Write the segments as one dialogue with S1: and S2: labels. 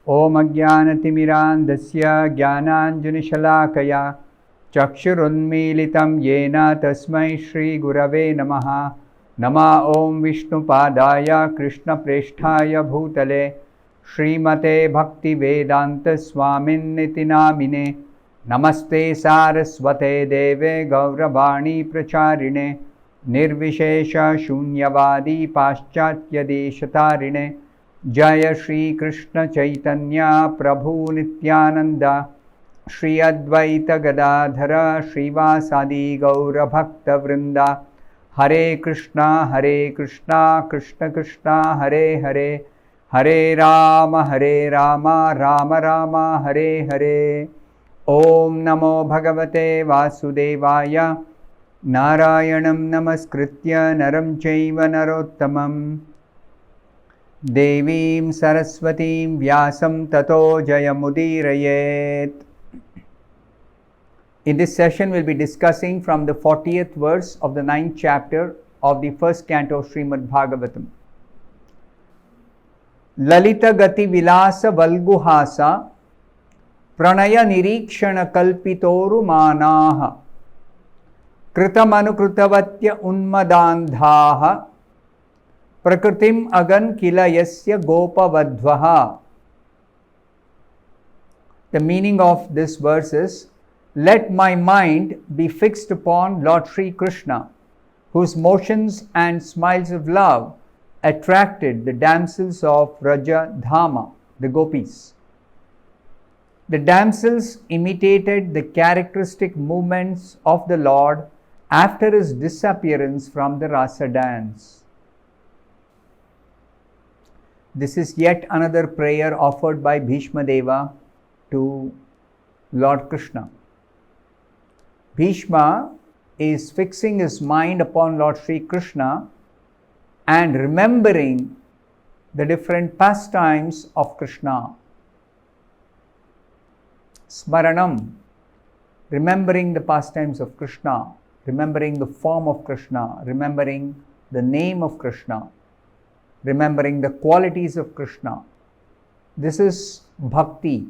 S1: Om Ajnanatimirandasya Jnananjanishalaakaya Chakshurunmilitam Yena Tasmai Shri Gurave Namaha. Nama Om Vishnupadaya Krishna Presthaya Bhutale Srimate Bhaktivedanta Swamin Niti Namine. Namaste Saraswate Deve Gauravani Pracharine Nirvishesha Shunyavadi Paschatya Deshatarine. Jaya Shri Krishna Chaitanya Prabhu Nityananda Shri Advaita Gadadhara Srivasadi Gaura Bhakta Vrinda. Hare Krishna Krishna Krishna Hare Hare, Hare Rama Rama Rama Hare Hare. Om Namo Bhagavate Vasudevaya. Narayanam Namaskritya Naram Chaiva Narottamam Devim Saraswatim Vyasam Tato Jayamudirayet. In this session, we'll be discussing from the 40th verse of the 9th chapter of the first canto of Srimad Bhagavatam. Lalita Gati Vilasa Valguhasa Pranaya Nirikshana Kalpitoru Manaha Kritamanukృతవత్య Unmadandhaha Prakritim Agan Kila Yasya Gopavadvaha. The meaning of this verse is, let my mind be fixed upon Lord Sri Krishna, whose motions and smiles of love attracted the damsels of Raja Dhama, the gopis. The damsels imitated the characteristic movements of the Lord after his disappearance from the Rasa dance. This is yet another prayer offered by Bhishma Deva to Lord Krishna. Bhishma is fixing his mind upon Lord Sri Krishna and remembering the different pastimes of Krishna. Smaranam, remembering the pastimes of Krishna, remembering the form of Krishna, remembering the name of Krishna, remembering the qualities of Krishna. This is bhakti.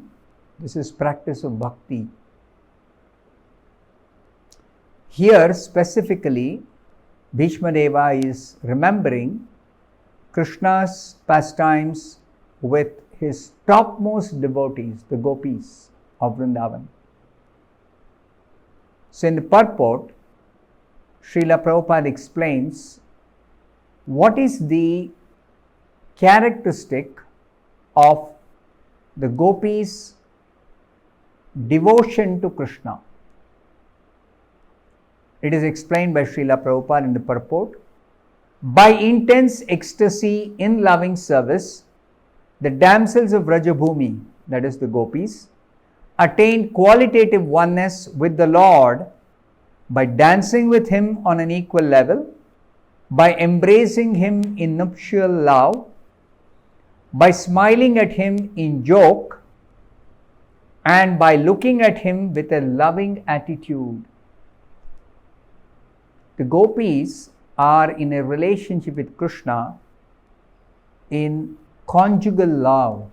S1: This is practice of bhakti. Here specifically, Bhishma Deva is remembering Krishna's pastimes with his topmost devotees, the gopis of Vrindavan. So in the purport, Srila Prabhupada explains what is the characteristic of the gopis' devotion to Krishna. It is explained by Srila Prabhupada in the purport. By intense ecstasy in loving service, the damsels of Vrajabhumi, that is the gopis, attained qualitative oneness with the Lord by dancing with him on an equal level, by embracing him in nuptial love, by smiling at him in joke, and by looking at him with a loving attitude. The gopis are in a relationship with Krishna in conjugal love.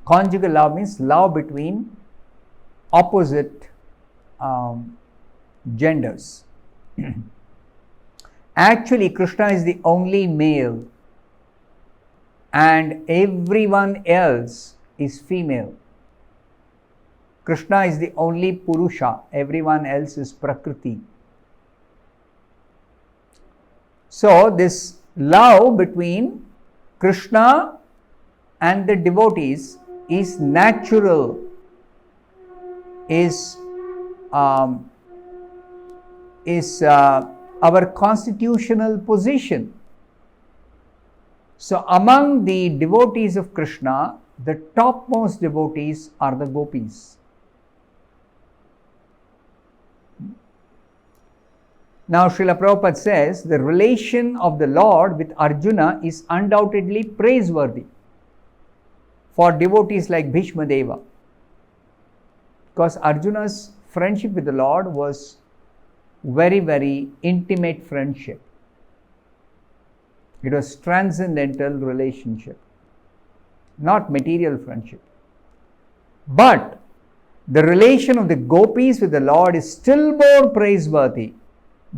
S1: Conjugal love means love between opposite genders. Actually, Krishna is the only male and everyone else is female. Krishna is the only Purusha, everyone else is Prakriti. So, this love between Krishna and the devotees is natural, is our constitutional position. So, among the devotees of Krishna, the topmost devotees are the gopis. Now, Srila Prabhupada says the relation of the Lord with Arjuna is undoubtedly praiseworthy for devotees like Bhishma Deva, because Arjuna's friendship with the Lord was very, very intimate friendship. It was transcendental relationship. not material friendship. But the relation of the gopis with the Lord is still more praiseworthy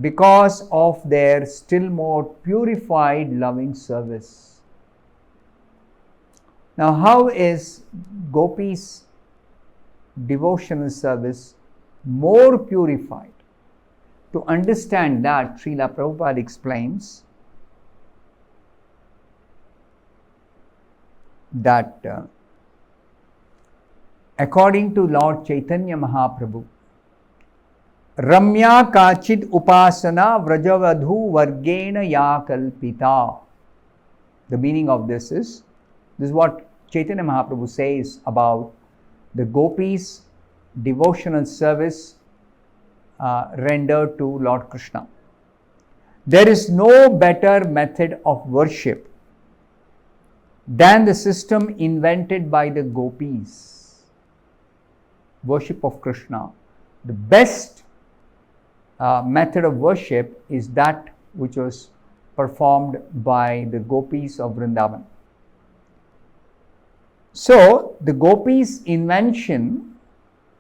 S1: because of their still more purified loving service. Now, how is gopis' devotional service more purified? To understand that, Srila Prabhupada explains that according to Lord Chaitanya Mahaprabhu, Ramya Kachid Upasana Vrajavadhu Vargena Ya Kalpita. The meaning of this is what Chaitanya Mahaprabhu says about the gopis' devotional service rendered to Lord Krishna. There is no better method of worship than the system invented by the gopis. Worship of Krishna. The best method of worship is that which was performed by the gopis of Vrindavan. So, the gopis' invention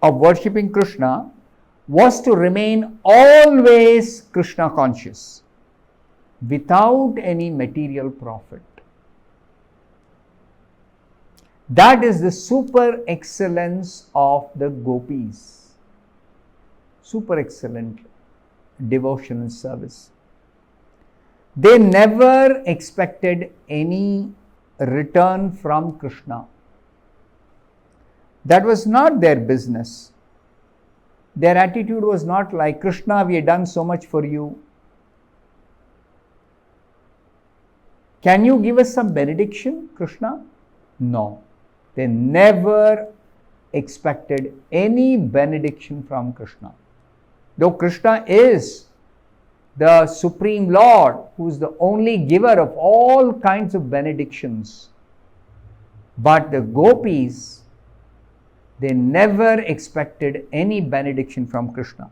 S1: of worshipping Krishna was to remain always Krishna conscious without any material profit. That is the super excellence of the gopis. Super excellent devotional service. They never expected any return from Krishna. That was not their business. Their attitude was not like, Krishna, we have done so much for you. Can you give us some benediction, Krishna? No. They never expected any benediction from Krishna. Though Krishna is the Supreme Lord, who is the only giver of all kinds of benedictions, but the gopis, they never expected any benediction from Krishna.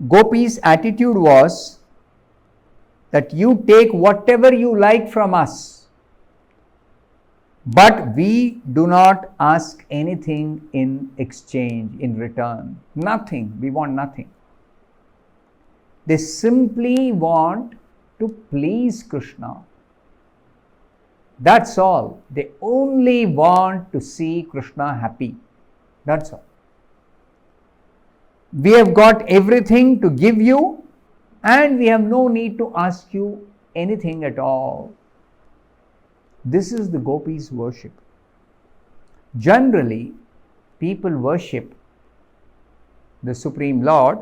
S1: Gopis' attitude was that you take whatever you like from us, but we do not ask anything in exchange, in return. Nothing. We want nothing. They simply want to please Krishna. That's all. They only want to see Krishna happy. That's all. We have got everything to give you, and we have no need to ask you anything at all. This is the gopis' worship. Generally, people worship the Supreme Lord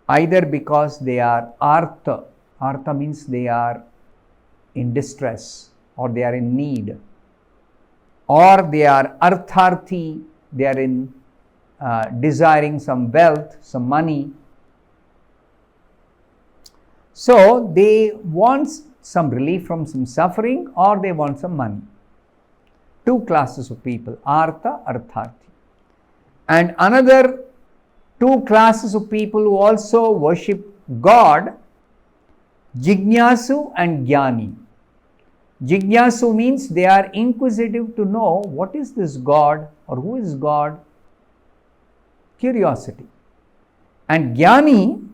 S1: either because they are artha. Artha means they are in distress, or they are in need, or they are artharthi, they are in desiring some wealth, some money. So they want some relief from some suffering, or they want some money. Two classes of people, artha, artharthi. And another two classes of people who also worship God, Jignasu and Jnani. Jignasu means they are inquisitive to know what is this God or who is God. Curiosity. And Jnani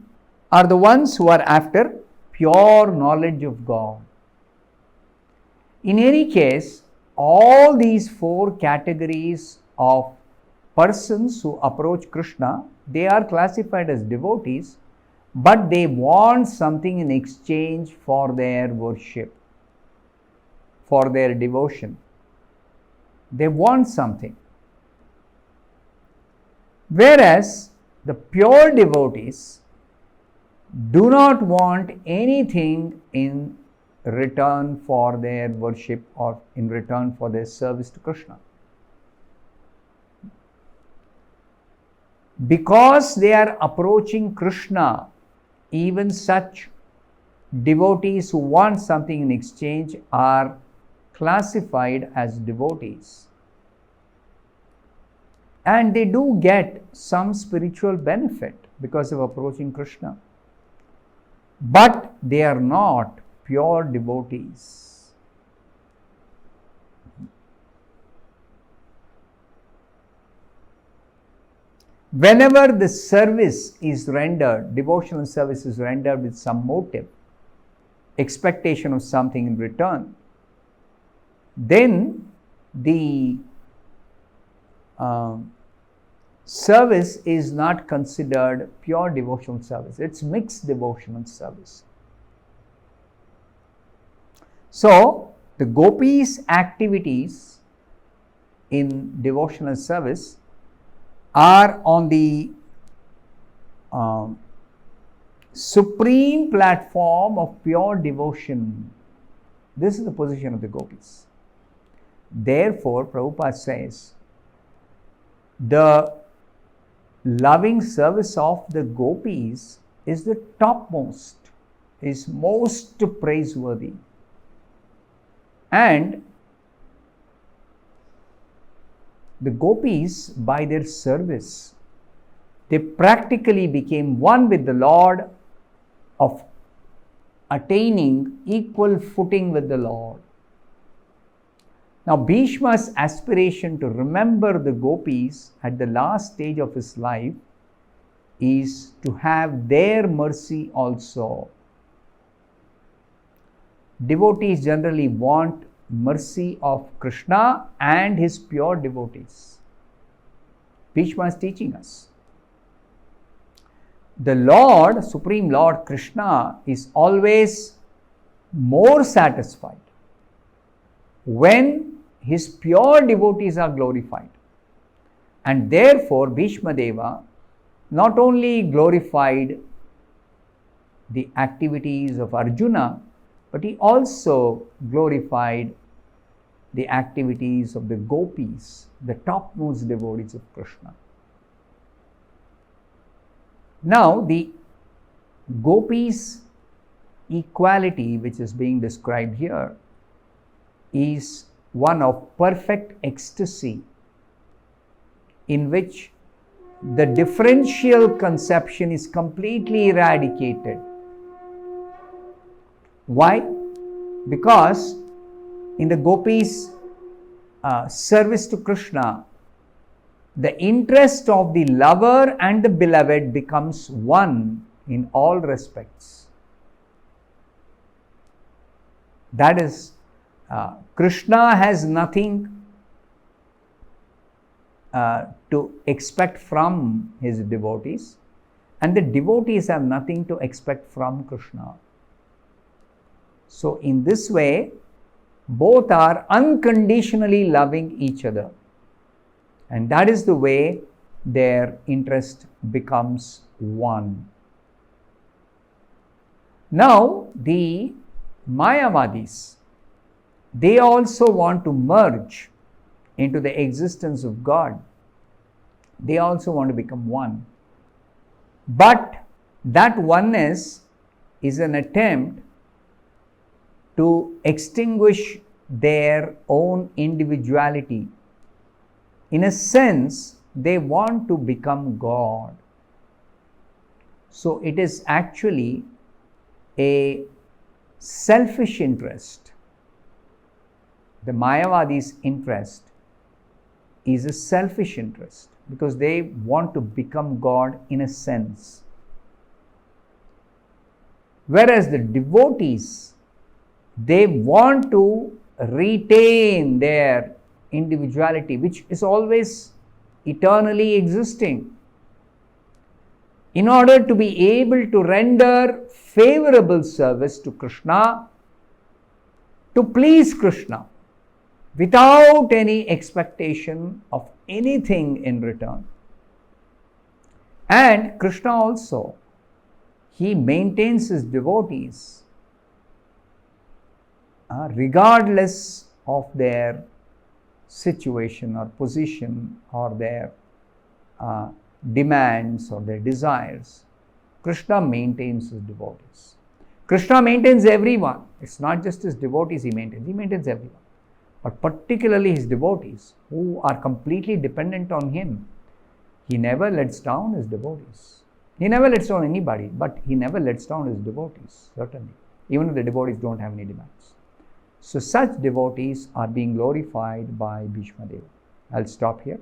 S1: are the ones who are after pure knowledge of God. In any case, all these four categories of persons who approach Krishna, they are classified as devotees, but they want something in exchange for their worship, for their devotion. They want something. Whereas the pure devotees do not want anything in return for their worship or in return for their service to Krishna. Because they are approaching Krishna, even such devotees who want something in exchange are classified as devotees. And they do get some spiritual benefit because of approaching Krishna. But they are not pure devotees. Whenever the service is rendered, devotional service is rendered with some motive, expectation of something in return, then the service is not considered pure devotional service. It's mixed devotional service. So, the gopis' activities in devotional service are on the supreme platform of pure devotion. This is the position of the gopis. Therefore, Prabhupada says, the loving service of the gopis is the topmost, is most praiseworthy. And the gopis, by their service, they practically became one with the Lord, of attaining equal footing with the Lord. Now, Bhishma's aspiration to remember the gopis at the last stage of his life is to have their mercy also. Devotees generally want mercy of Krishna and his pure devotees. Bhishma is teaching us. The Lord, Supreme Lord Krishna, is always more satisfied when his pure devotees are glorified. And therefore, Bhishma Deva not only glorified the activities of Arjuna, but he also glorified the activities of the gopis, the topmost devotees of Krishna. Now, the gopis' equality, which is being described here, is one of perfect ecstasy, in which the differential conception is completely eradicated. Why? Because in the gopis' service to Krishna, the interest of the lover and the beloved becomes one in all respects. That is, Krishna has nothing to expect from his devotees, and the devotees have nothing to expect from Krishna. So, in this way, both are unconditionally loving each other, and that is the way their interest becomes one. Now, the Mayavadis, they also want to merge into the existence of God. They also want to become one. But that oneness is an attempt to extinguish their own individuality. In a sense, they want to become God. So it is actually a selfish interest. The Mayavadi's interest is a selfish interest because they want to become God in a sense. Whereas the devotees, they want to retain their individuality, which is always eternally existing, in order to be able to render favorable service to Krishna, to please Krishna, without any expectation of anything in return. And Krishna also, he maintains his devotees regardless of their situation or position or their demands or their desires. Krishna maintains his devotees. Krishna maintains everyone. It's not just his devotees he maintains everyone. But particularly his devotees who are completely dependent on him. He never lets down his devotees. He never lets down anybody, but he never lets down his devotees, certainly. even if the devotees don't have any demands. So such devotees are being glorified by Bhishma Deva. I'll stop here.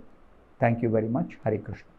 S1: Thank you very much. Hare Krishna.